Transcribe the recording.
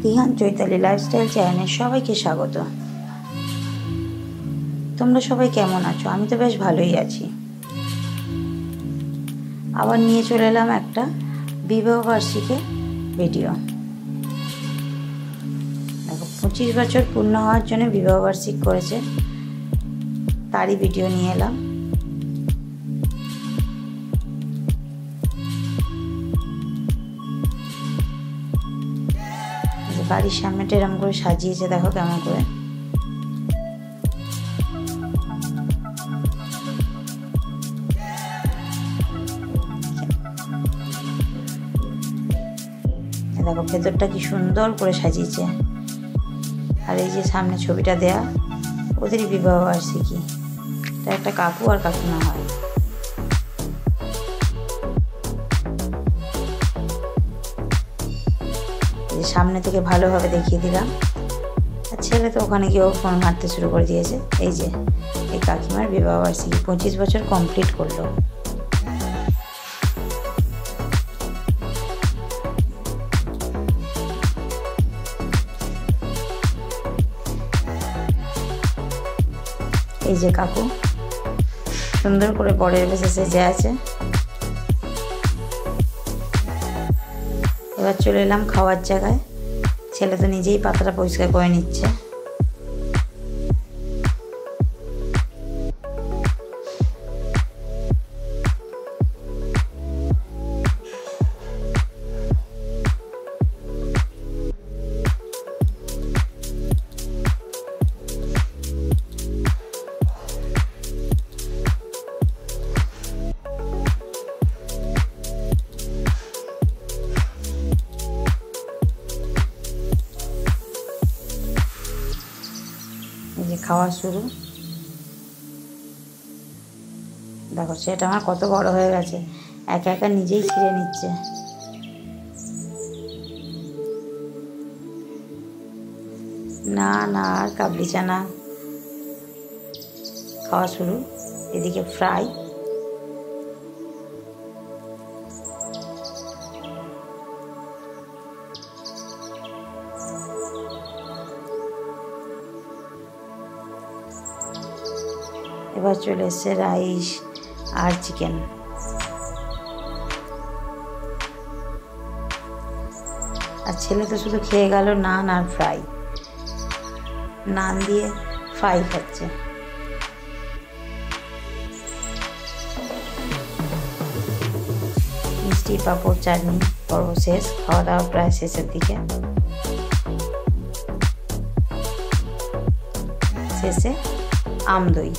Tihan Chaitali lifestyle চ্যানেলে সবাইকে স্বাগত। তোমরা সবাই কেমন আছো? আমি তো বেশ ভালোই আছি। আবার নিয়ে চলে এলাম একটা বিবাহবার্ষিকী ভিডিও। দেখো, 25 বছর পূর্ণ হওয়ার জন্য বিবাহবার্ষিকী করেছে, তারই ভিডিও নিয়ে এলাম। বাড়ির সামনেটা এরকম করে সাজিয়েছে, দেখো কেমন করে। দেখো ভেতরটা কি সুন্দর করে সাজিয়েছে। আর এই যে সামনে ছবিটা দেয়া, ওদেরই বিবাহ বার্ষিকী। এটা একটা কাকু আর কাকিমা হয়। সামনে থেকে ভালোভাবে দেখিয়ে দিলাম। আর ছেলে তো ওখানে গিয়েও ফোন মারতে শুরু করে দিয়েছে। এই যে এই কাকিমার বিবাহ বার্ষিকী, 25 বছর কমপ্লিট করলো। এই যে কাকু সুন্দর করে বরের বেশে সেজে আছে। এবার চলে এলাম খাওয়ার জায়গায়। ছেলে তো নিজেই পাতাটা পরিষ্কার করে নিচ্ছে। এই যে খাওয়া শুরু। দেখো সেটা আমার কত বড় হয়ে গেছে, একা একা নিজেই ছিঁড়ে নিচ্ছে। না না, আর কাবলি চানা খাওয়া শুরু। এদিকে ফ্রাই। এবার চলে এসছে রাইস আর চিকেন। আর ছেলে তো শুধু খেয়ে গেল নান আর ফ্রাই। নান দিয়ে ফ্রাই খাচ্ছে। মিষ্টি, পাঁপড়, চাটনি পর্ব শেষ। খাওয়া দাওয়া প্রায় শেষের দিকে। শেষে আম দই।